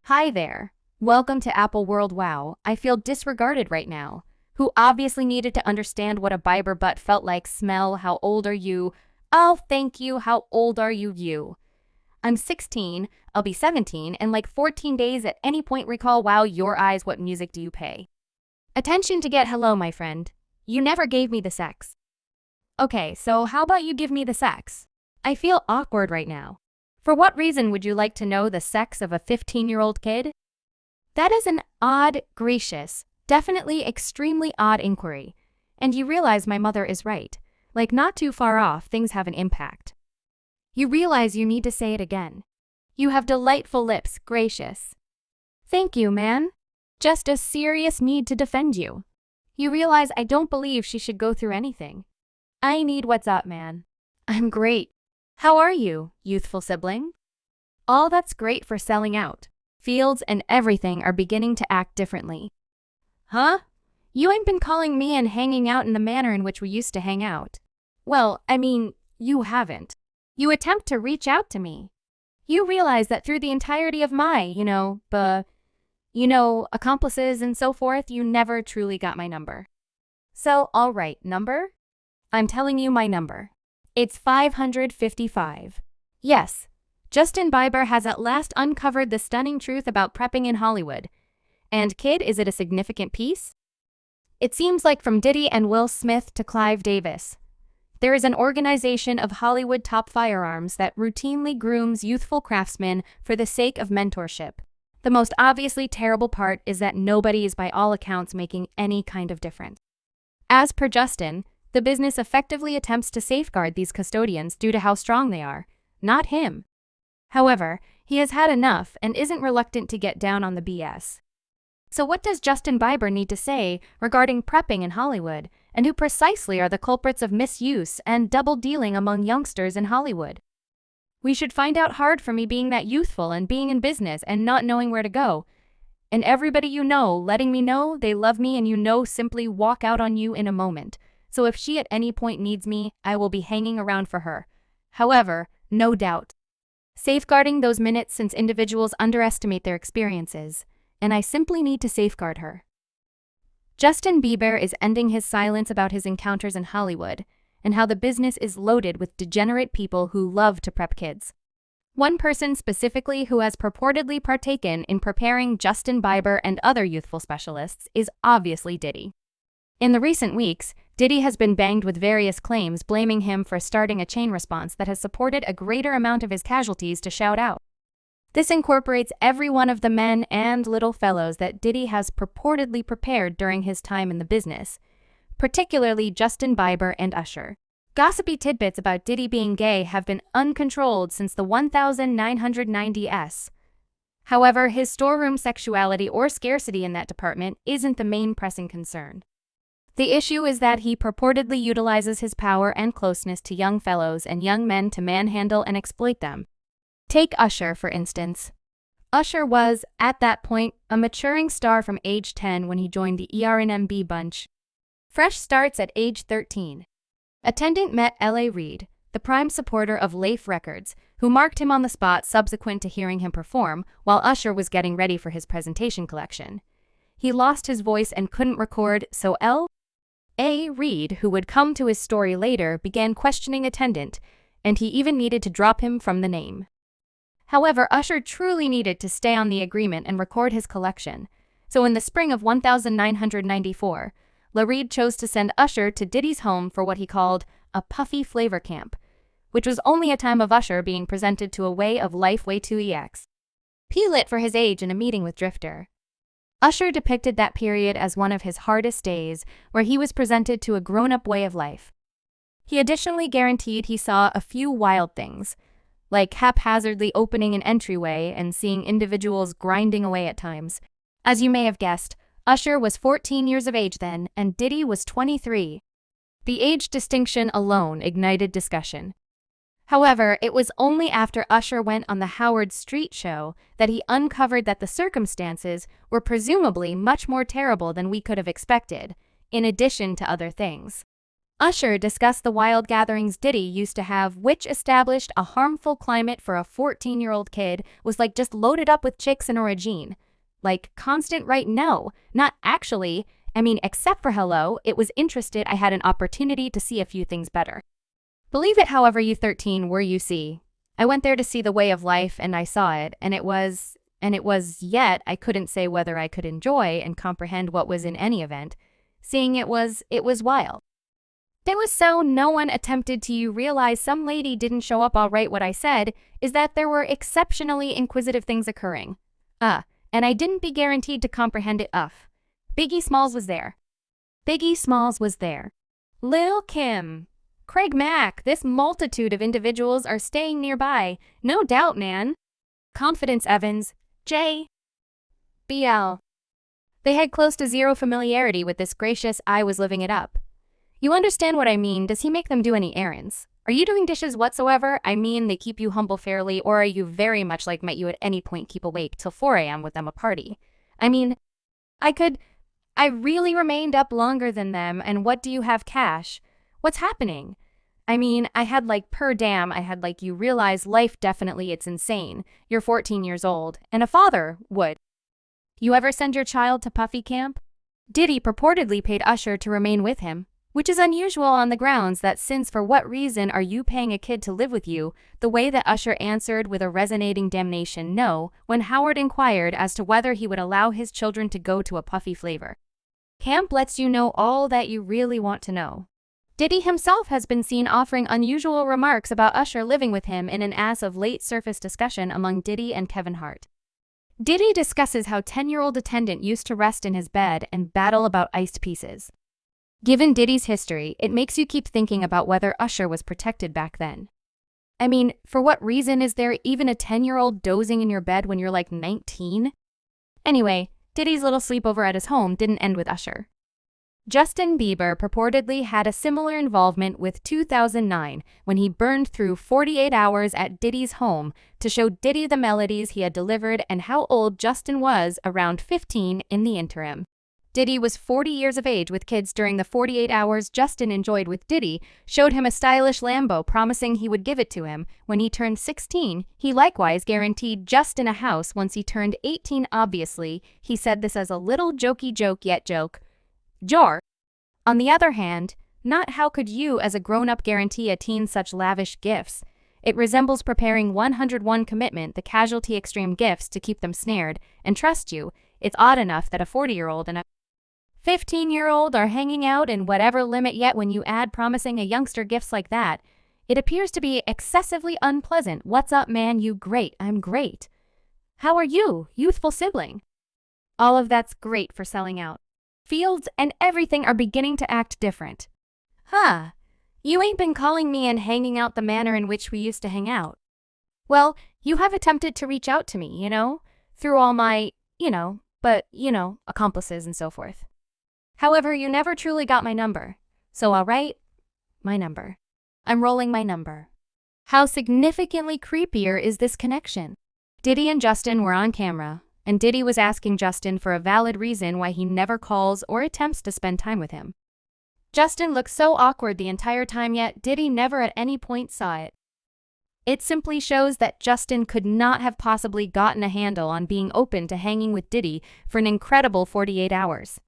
Hi there. Welcome to Apple World. Wow, I feel disregarded right now. Who obviously needed to understand what a Bieber butt felt like. Smell, how old are you? Oh, thank you, how old are you? I'm 16, I'll be 17 in like 14 days at any point. Recall, wow, your eyes, what music do you pay? Attention to get hello, my friend. You never gave me the sex. Okay, so how about you give me the sex? I feel awkward right now. For what reason would you like to know the sex of a 15-year-old kid? That is an odd, gracious, definitely extremely odd inquiry. And you realize my mother is right. Like, not too far off, things have an impact. You realize you need to say it again. You have delightful lips, gracious. Thank you, man. Just a serious need to defend you. You realize I don't believe she should go through anything. I need what's up, man. I'm great. How are you, youthful sibling? All that's great for selling out. Fields and everything are beginning to act differently. Huh? You ain't been calling me and hanging out in the manner in which we used to hang out. Well, I mean, you haven't. You attempt to reach out to me. You realize that through the entirety of my, accomplices and so forth, you never truly got my number. So, all right, number? I'm telling you my number. It's 555. Yes, Justin Bieber has at last uncovered the stunning truth about prepping in Hollywood. And kid, is it a significant piece? It seems like from Diddy and Will Smith to Clive Davis, there is an organization of Hollywood top firearms that routinely grooms youthful craftsmen for the sake of mentorship. The most obviously terrible part is that nobody is by all accounts making any kind of difference. As per Justin, the business effectively attempts to safeguard these custodians due to how strong they are, not him. However, he has had enough and isn't reluctant to get down on the BS. So what does Justin Bieber need to say regarding prepping in Hollywood, and who precisely are the culprits of misuse and double dealing among youngsters in Hollywood? We should find out. Hard for me being that youthful and being in business and not knowing where to go. And everybody letting me know they love me and simply walk out on you in a moment. So if she at any point needs me, I will be hanging around for her. However, no doubt. Safeguarding those minutes since individuals underestimate their experiences, and I simply need to safeguard her. Justin Bieber is ending his silence about his encounters in Hollywood, and how the business is loaded with degenerate people who love to prep kids. One person specifically who has purportedly partaken in preparing Justin Bieber and other youthful specialists is obviously Diddy. In the recent weeks, Diddy has been banged with various claims blaming him for starting a chain response that has supported a greater amount of his casualties to shout out. This incorporates every one of the men and little fellows that Diddy has purportedly prepared during his time in the business, particularly Justin Bieber and Usher. Gossipy tidbits about Diddy being gay have been uncontrolled since the 1990s. However, his storeroom sexuality or scarcity in that department isn't the main pressing concern. The issue is that he purportedly utilizes his power and closeness to young fellows and young men to manhandle and exploit them. Take Usher, for instance. Usher was, at that point, a maturing star from age 10 when he joined the GR00MING bunch. Fresh starts at age 13. Attendant met L.A. Reid, the prime supporter of Lafe Records, who marked him on the spot subsequent to hearing him perform while Usher was getting ready for his presentation collection. He lost his voice and couldn't record, so L.A. Reid, who would come to his story later, began questioning Attendant, and he even needed to drop him from the name. However, Usher truly needed to stay on the agreement and record his collection, so in the spring of 1994, Reid chose to send Usher to Diddy's home for what he called a puffy flavor camp, which was only a time of Usher being presented to a way of life way too lit for his age in a meeting with Drifter. Usher depicted that period as one of his hardest days, where he was presented to a grown-up way of life. He additionally guaranteed he saw a few wild things, like haphazardly opening an entryway and seeing individuals grinding away at times. As you may have guessed, Usher was 14 years of age then, and Diddy was 23. The age distinction alone ignited discussion. However, it was only after Usher went on the Howard Street show that he uncovered that the circumstances were presumably much more terrible than we could have expected, in addition to other things. Usher discussed the wild gatherings Diddy used to have, which established a harmful climate for a 14-year-old kid was like just loaded up with chicks in a regime. Like, constant right no, not actually. I mean, except for hello, it was interested I had an opportunity to see a few things better. Believe it however you 13 were you see. I went there to see the way of life and I saw it, and it was, yet I couldn't say whether I could enjoy and comprehend what was in any event. Seeing it was wild. It was so no one attempted to you realize some lady didn't show up all right. What I said is that there were exceptionally inquisitive things occurring. And I didn't be guaranteed to comprehend it. Biggie Smalls was there. Lil' Kim. Craig Mack, this multitude of individuals are staying nearby. No doubt, man. Confidence Evans, J. BL. They had close to zero familiarity with this gracious I was living it up. You understand what I mean? Does he make them do any errands? Are you doing dishes whatsoever? I mean, they keep you humble fairly, or are you very much like might you at any point keep awake till 4 a.m. with them a party? I mean, I really remained up longer than them, and what do you have cash? What's happening? I mean, I had like per damn, I had like you realize life definitely it's insane. You're 14 years old, and a father would. You ever send your child to Puffy Camp? Diddy purportedly paid Usher to remain with him, which is unusual on the grounds that since for what reason are you paying a kid to live with you, the way that Usher answered with a resonating damnation no when Howard inquired as to whether he would allow his children to go to a Puffy flavor. Camp lets you know all that you really want to know. Diddy himself has been seen offering unusual remarks about Usher living with him in an as of late surface discussion among Diddy and Kevin Hart. Diddy discusses how 10-year-old attendant used to rest in his bed and battle about iced pieces. Given Diddy's history, it makes you keep thinking about whether Usher was protected back then. I mean, for what reason is there even a 10-year-old dozing in your bed when you're like 19? Anyway, Diddy's little sleepover at his home didn't end with Usher. Justin Bieber purportedly had a similar involvement with 2009 when he burned through 48 hours at Diddy's home to show Diddy the melodies he had delivered and how old Justin was, around 15 in the interim. Diddy was 40 years of age with kids during the 48 hours Justin enjoyed with Diddy, showed him a stylish Lambo promising he would give it to him when he turned 16. He likewise guaranteed Justin a house once he turned 18. Obviously, he said this as a little jokey joke yet joke. Jar. On the other hand, not how could you as a grown-up guarantee a teen such lavish gifts. It resembles preparing 101 commitment, the casualty extreme gifts to keep them snared, and trust you, it's odd enough that a 40-year-old and a 15-year-old are hanging out in whatever limit, yet when you add promising a youngster gifts like that, it appears to be excessively unpleasant. What's up, man? You great? I'm great. How are you, youthful sibling? All of that's great for selling out. Fields and everything are beginning to act different. You ain't been calling me and hanging out the manner in which we used to hang out. Well, you have attempted to reach out to me, through all my, accomplices and so forth. However, you never truly got my number. So I'll write my number. I'm rolling my number. How significantly creepier is this connection? Diddy and Justin were on camera, and Diddy was asking Justin for a valid reason why he never calls or attempts to spend time with him. Justin looked so awkward the entire time, yet Diddy never at any point saw it. It simply shows that Justin could not have possibly gotten a handle on being open to hanging with Diddy for an incredible 48 hours.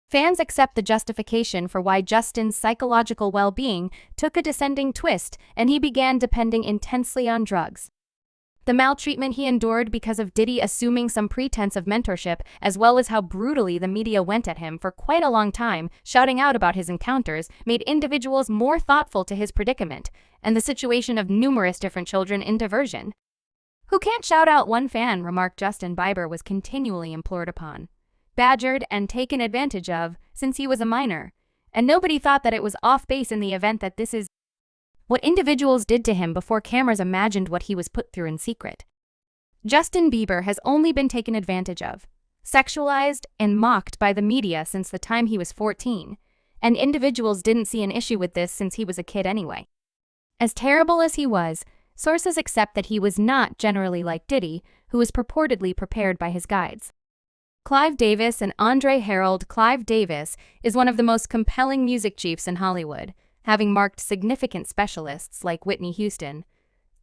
Fans accept the justification for why Justin's psychological well-being took a descending twist and he began depending intensely on drugs. The maltreatment he endured because of Diddy assuming some pretense of mentorship, as well as how brutally the media went at him for quite a long time, shouting out about his encounters, made individuals more thoughtful to his predicament and the situation of numerous different children in diversion. Who can't shout out one fan, remarked Justin Bieber was continually implored upon, badgered and taken advantage of since he was a minor, and nobody thought that it was off base in the event that this is what individuals did to him before cameras imagined what he was put through in secret. Justin Bieber has only been taken advantage of, sexualized, and mocked by the media since the time he was 14, and individuals didn't see an issue with this since he was a kid anyway. As terrible as he was, sources accept that he was not generally like Diddy, who was purportedly prepared by his guides. Clive Davis and Andre Harold. Clive Davis is one of the most compelling music chiefs in Hollywood, having marked significant specialists like Whitney Houston,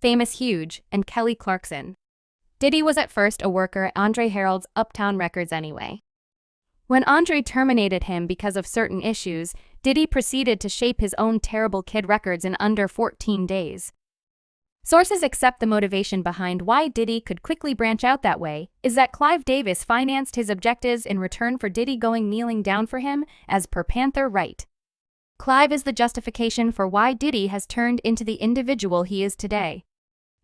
Famous Huge, and Kelly Clarkson. Diddy was at first a worker at Andre Harrell's Uptown Records anyway. When Andre terminated him because of certain issues, Diddy proceeded to shape his own Terrible Kid Records in under 14 days. Sources accept the motivation behind why Diddy could quickly branch out that way is that Clive Davis financed his objectives in return for Diddy going kneeling down for him as per Panther right. Clive is the justification for why Diddy has turned into the individual he is today.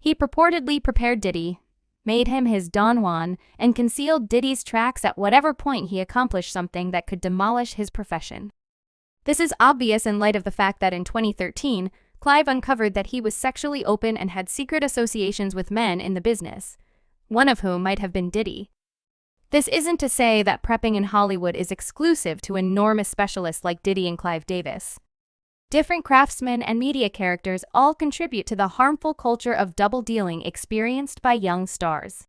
He purportedly prepared Diddy, made him his Don Juan, and concealed Diddy's tracks at whatever point he accomplished something that could demolish his profession. This is obvious in light of the fact that in 2013, Clive uncovered that he was sexually open and had secret associations with men in the business, one of whom might have been Diddy. This isn't to say that prepping in Hollywood is exclusive to enormous specialists like Diddy and Clive Davis. Different craftsmen and media characters all contribute to the harmful culture of double dealing experienced by young stars.